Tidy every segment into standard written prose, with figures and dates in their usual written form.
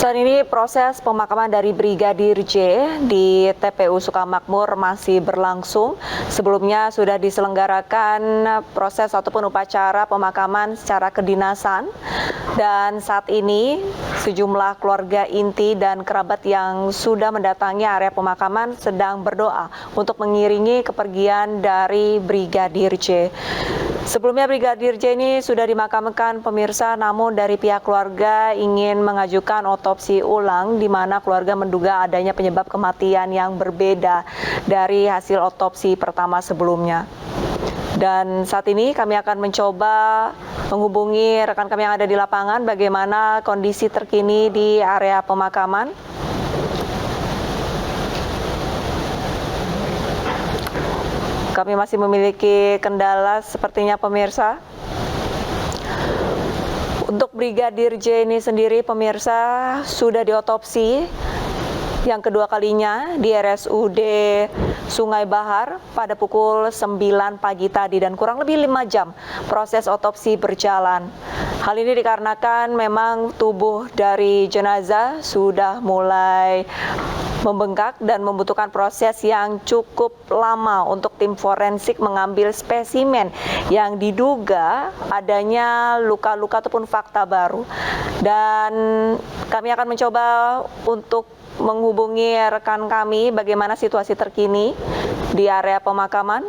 Saat ini proses pemakaman dari Brigadir J di TPU Sukamakmur masih berlangsung. Sebelumnya sudah diselenggarakan proses ataupun upacara pemakaman secara kedinasan. Dan saat ini sejumlah keluarga inti dan kerabat yang sudah mendatangi area pemakaman sedang berdoa untuk mengiringi kepergian dari Brigadir J. Sebelumnya Brigadir J ini sudah dimakamkan pemirsa, namun dari pihak keluarga ingin mengajukan otopsi ulang di mana keluarga menduga adanya penyebab kematian yang berbeda dari hasil otopsi pertama sebelumnya. Dan saat ini kami akan mencoba menghubungi rekan kami yang ada di lapangan bagaimana kondisi terkini di area pemakaman. Kami masih memiliki kendala sepertinya pemirsa. Untuk Brigadir J ini sendiri pemirsa sudah diotopsi yang kedua kalinya di RSUD Sungai Bahar pada pukul 9 pagi tadi dan kurang lebih 5 jam proses otopsi berjalan. Hal ini dikarenakan memang tubuh dari jenazah sudah mulai membengkak dan membutuhkan proses yang cukup lama untuk tim forensik mengambil spesimen yang diduga adanya luka-luka ataupun fakta baru. Dan kami akan mencoba untuk menghubungi rekan kami bagaimana situasi terkini di area pemakaman.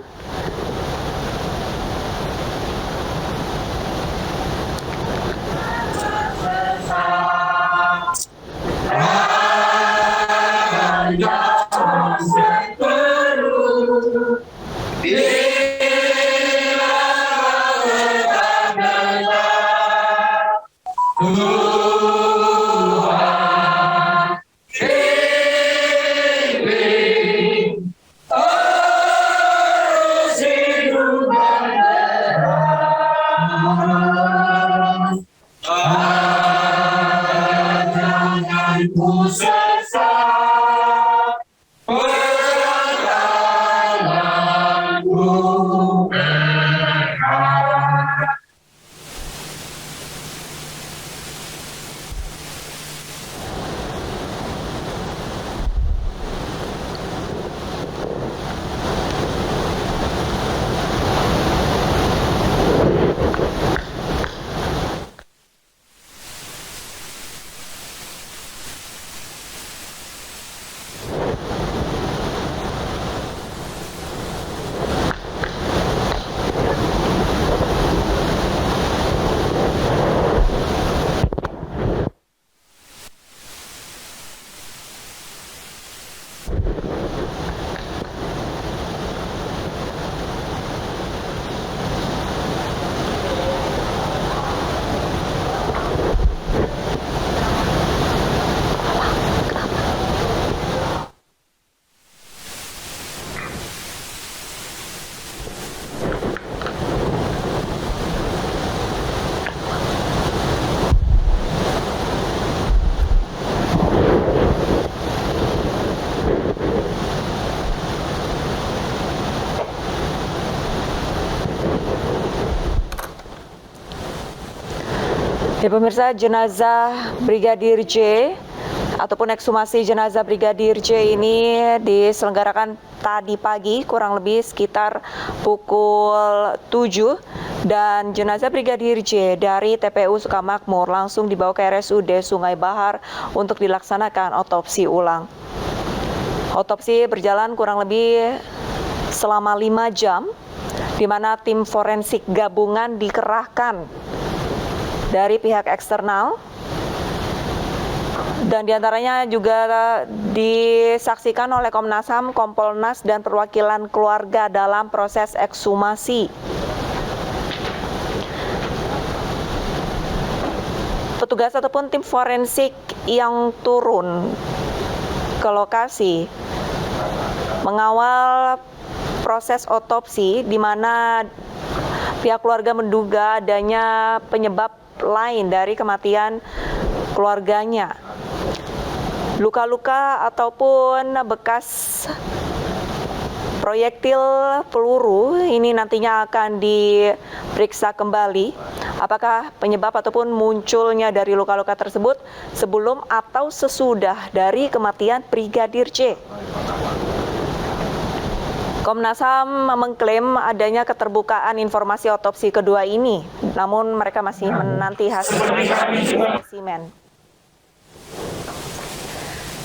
Ya pemirsa, jenazah Brigadir J ataupun ekshumasi jenazah Brigadir J ini diselenggarakan tadi pagi kurang lebih sekitar pukul 7 dan jenazah Brigadir J dari TPU Sukamakmur langsung dibawa ke RSUD Sungai Bahar untuk dilaksanakan otopsi ulang. Otopsi berjalan kurang lebih selama 5 jam di mana tim forensik gabungan dikerahkan dari pihak eksternal dan diantaranya juga disaksikan oleh Komnas HAM, Kompolnas dan perwakilan keluarga dalam proses ekshumasi. Petugas ataupun tim forensik yang turun ke lokasi mengawal proses otopsi di mana pihak keluarga menduga adanya penyebab lain dari kematian keluarganya. Luka-luka ataupun bekas proyektil peluru ini nantinya akan diperiksa kembali Apakah penyebab ataupun munculnya dari luka-luka tersebut sebelum atau sesudah dari kematian Brigadir J? Komnas HAM mengklaim adanya keterbukaan informasi otopsi kedua ini, namun mereka masih menanti hasil spesimen.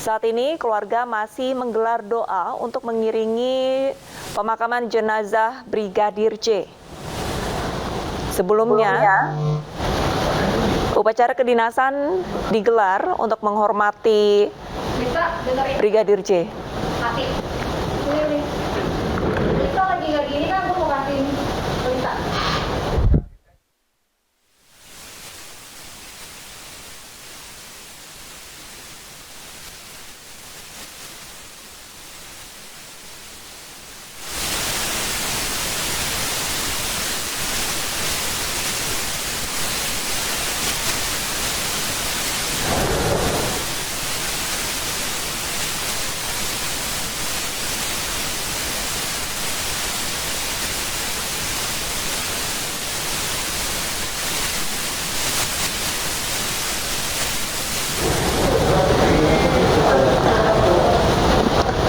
Saat ini keluarga masih menggelar doa untuk mengiringi pemakaman jenazah Brigadir J. Sebelumnya, upacara kedinasan digelar untuk menghormati Brigadir J. Lagi gini kan gue mau kasih berita.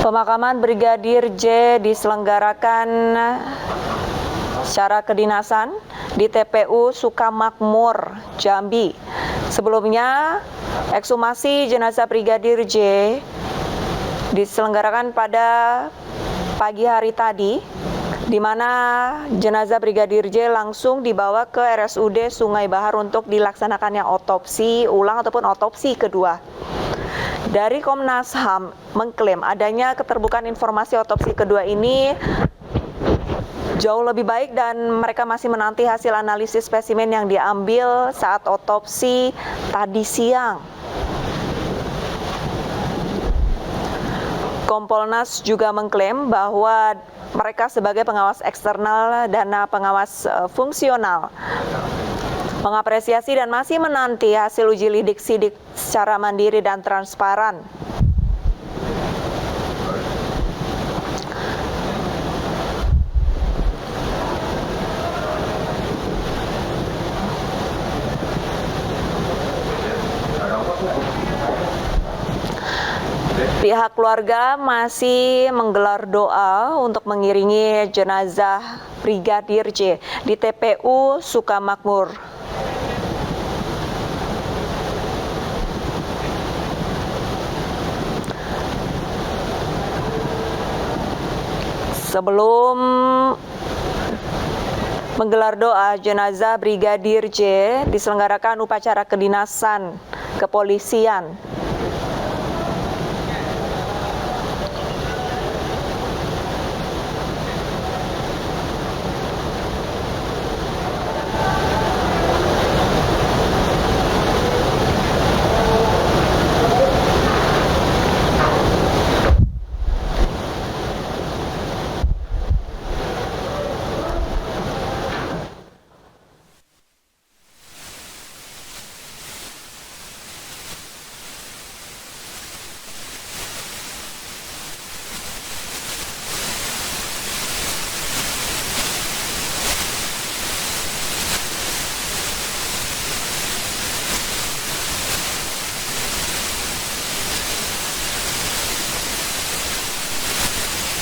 Pemakaman Brigadir J diselenggarakan secara kedinasan di TPU Sukamakmur, Jambi. Sebelumnya, ekshumasi jenazah Brigadir J diselenggarakan pada pagi hari tadi, di mana jenazah Brigadir J langsung dibawa ke RSUD Sungai Bahar untuk dilaksanakannya otopsi ulang ataupun otopsi kedua. Dari Komnas HAM mengklaim adanya keterbukaan informasi otopsi kedua ini jauh lebih baik dan mereka masih menanti hasil analisis spesimen yang diambil saat otopsi tadi siang. Kompolnas juga mengklaim bahwa mereka sebagai pengawas eksternal dan pengawas fungsional mengapresiasi dan masih menanti hasil uji lidik sidik secara mandiri dan transparan. Pihak keluarga masih menggelar doa untuk mengiringi jenazah Brigadir J di TPU Sukamakmur. Sebelum menggelar doa, jenazah Brigadir J diselenggarakan upacara kedinasan kepolisian.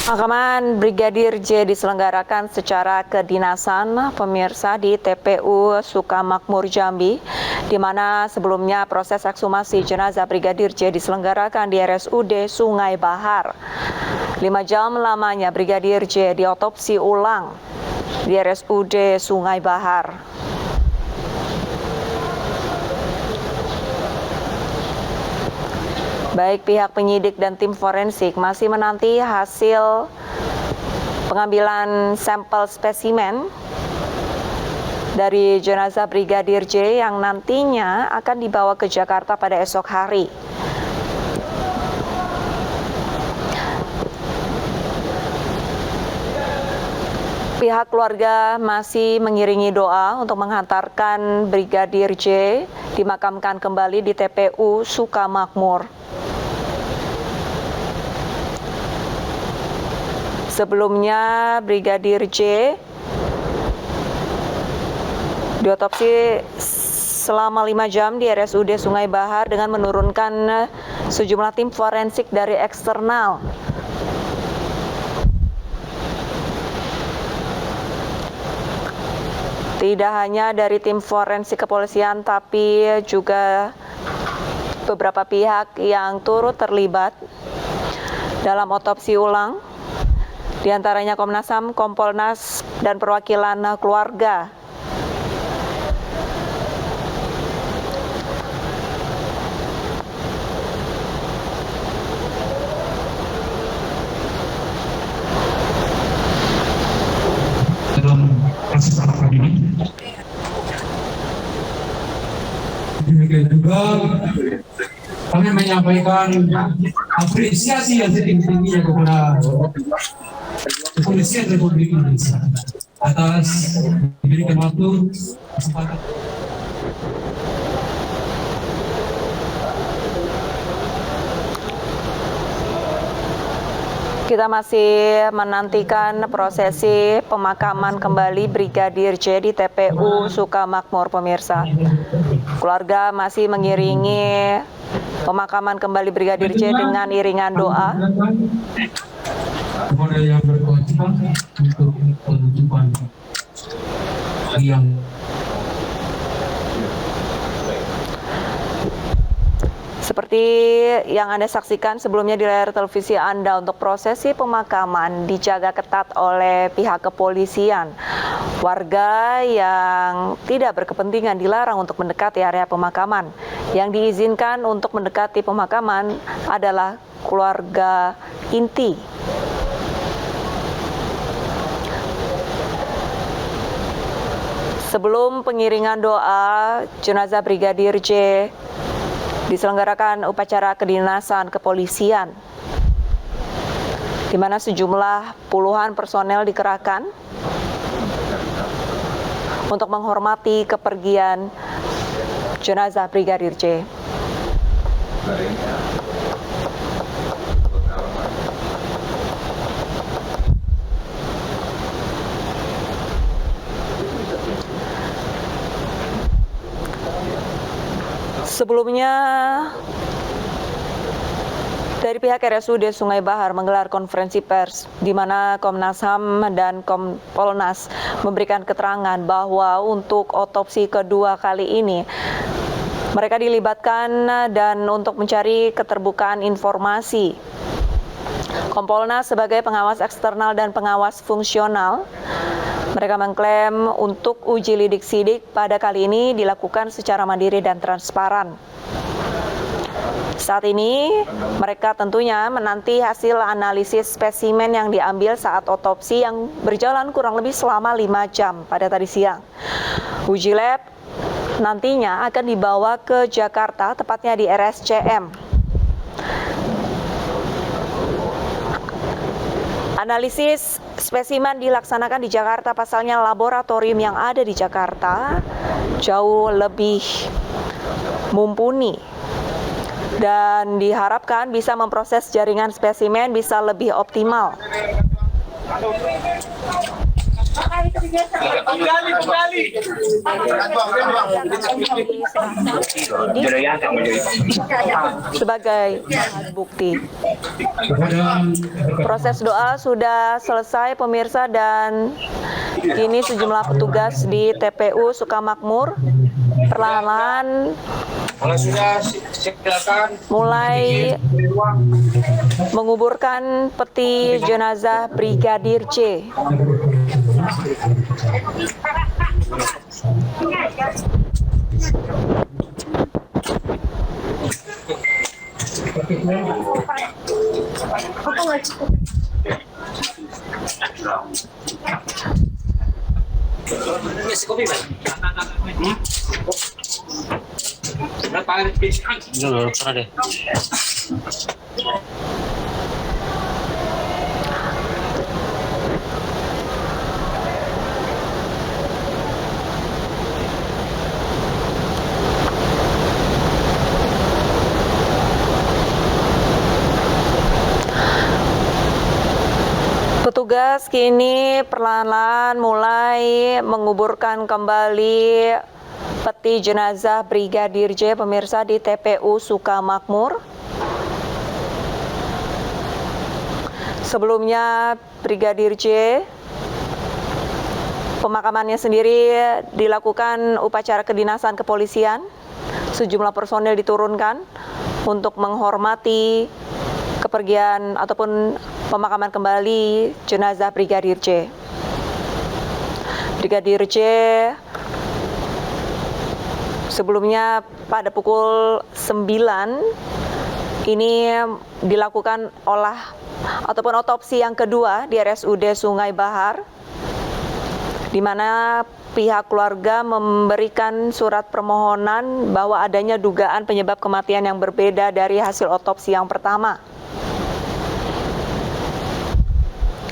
Pemakaman Brigadir J diselenggarakan secara kedinasan pemirsa di TPU Sukamakmur Jambi, di mana sebelumnya proses ekshumasi jenazah Brigadir J diselenggarakan di RSUD Sungai Bahar. 5 jam lamanya Brigadir J diotopsi ulang di RSUD Sungai Bahar. Baik pihak penyidik dan tim forensik masih menanti hasil pengambilan sampel spesimen dari jenazah Brigadir J yang nantinya akan dibawa ke Jakarta pada esok hari. Pihak keluarga masih mengiringi doa untuk menghantarkan Brigadir J dimakamkan kembali di TPU Sukamakmur. Sebelumnya Brigadir J Diotopsi selama 5 jam di RSUD Sungai Bahar dengan menurunkan sejumlah tim forensik dari eksternal. Tidak hanya dari tim forensik kepolisian, tapi juga beberapa pihak yang turut terlibat dalam otopsi ulang, diantaranya Komnas HAM, Kompolnas, dan perwakilan keluarga. Dalam proses apakah ini demikian juga kami menyampaikan apresiasi yang setinggi-tingginya kepada Kepolisian Republik Indonesia atas diberikan waktu kesempatan. Kita masih menantikan prosesi pemakaman kembali Brigadir J di TPU Sukamakmur, pemirsa. Keluarga masih mengiringi pemakaman kembali Brigadir J dengan iringan doa. Kepada yang berkewajiban untuk penutupan yang Seperti yang Anda saksikan sebelumnya di layar televisi Anda, untuk prosesi pemakaman dijaga ketat oleh pihak kepolisian. Warga yang tidak berkepentingan dilarang untuk mendekati area pemakaman. Yang diizinkan untuk mendekati pemakaman adalah keluarga inti. Sebelum pengiringan doa jenazah Brigadir J, diselenggarakan upacara kedinasan kepolisian, di mana sejumlah puluhan personel dikerahkan untuk menghormati kepergian jenazah Brigadir J. Sebelumnya, dari pihak RSUD Sungai Bahar menggelar konferensi pers di mana Komnas HAM dan Kompolnas memberikan keterangan bahwa untuk otopsi kedua kali ini mereka dilibatkan dan untuk mencari keterbukaan informasi. Kompolnas sebagai pengawas eksternal dan pengawas fungsional, mereka mengklaim untuk uji lidik sidik pada kali ini dilakukan secara mandiri dan transparan. Saat ini, mereka tentunya menanti hasil analisis spesimen yang diambil saat otopsi yang berjalan kurang lebih selama 5 jam pada tadi siang. Uji lab nantinya akan dibawa ke Jakarta, tepatnya di RSCM. Analisis spesimen dilaksanakan di Jakarta, pasalnya laboratorium yang ada di Jakarta jauh lebih mumpuni dan diharapkan bisa memproses jaringan spesimen bisa lebih optimal. Sebagai bukti. Proses doa sudah selesai, pemirsa, dan kini sejumlah petugas di TPU Sukamakmur perlahan-lahan mulai menguburkan peti jenazah Brigadir J. Petugas kini perlahan-lahan mulai menguburkan kembali peti jenazah Brigadir J, pemirsa, di TPU Sukamakmur. Sebelumnya Brigadir J, pemakamannya sendiri dilakukan upacara kedinasan kepolisian. Sejumlah personel diturunkan untuk menghormati kepergian ataupun pemakaman kembali jenazah Brigadir J. Brigadir J sebelumnya pada pukul 9 ini dilakukan otopsi yang kedua di RSUD Sungai Bahar, di mana pihak keluarga memberikan surat permohonan bahwa adanya dugaan penyebab kematian yang berbeda dari hasil otopsi yang pertama.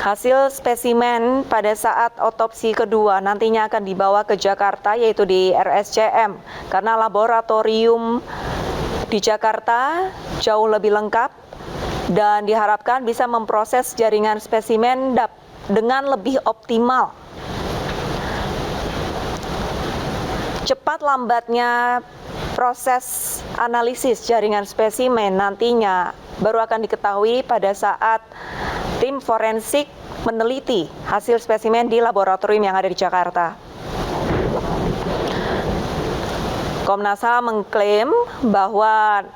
Hasil spesimen pada saat otopsi kedua nantinya akan dibawa ke Jakarta, yaitu di RSCM, karena laboratorium di Jakarta jauh lebih lengkap dan diharapkan bisa memproses jaringan spesimen dengan lebih optimal. Cepat lambatnya proses analisis jaringan spesimen nantinya baru akan diketahui pada saat tim forensik meneliti hasil spesimen di laboratorium yang ada di Jakarta. Komnas HAM mengklaim bahwa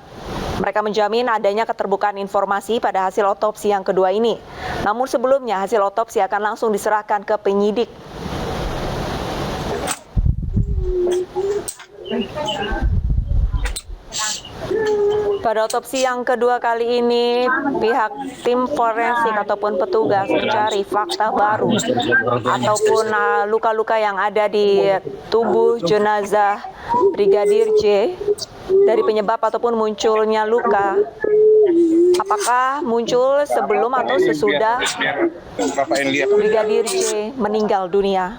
mereka menjamin adanya keterbukaan informasi pada hasil otopsi yang kedua ini. Namun sebelumnya hasil otopsi akan langsung diserahkan ke penyidik. Pada otopsi yang kedua kali ini, pihak tim forensik ataupun petugas mencari fakta baru ataupun luka-luka yang ada di tubuh jenazah Brigadir J dari penyebab ataupun munculnya luka. Apakah muncul sebelum atau sesudah Brigadir J meninggal dunia?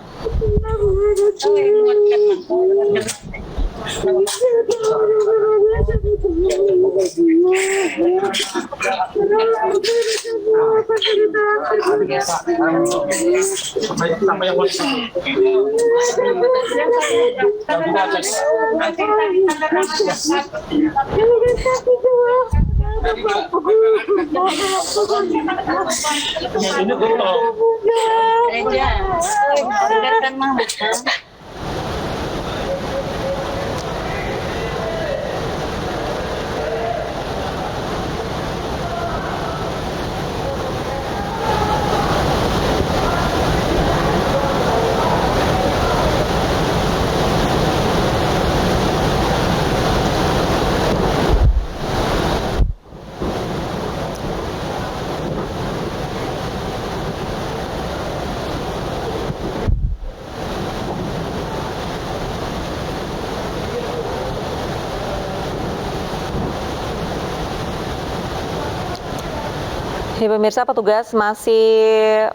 Ya, pemirsa, petugas masih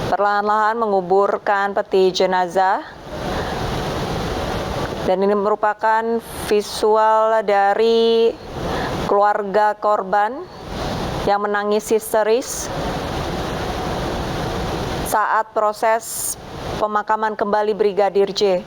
perlahan-lahan menguburkan peti jenazah. Dan ini merupakan visual dari keluarga korban yang menangis histeris saat proses pemakaman kembali Brigadir J.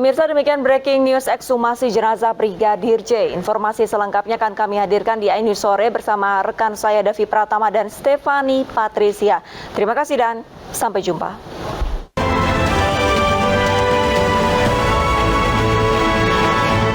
Pemirsa, demikian breaking news ekshumasi jenazah Brigadir J. Informasi selengkapnya akan kami hadirkan di iNews Sore bersama rekan saya Davi Pratama dan Stefani Patricia. Terima kasih dan sampai jumpa.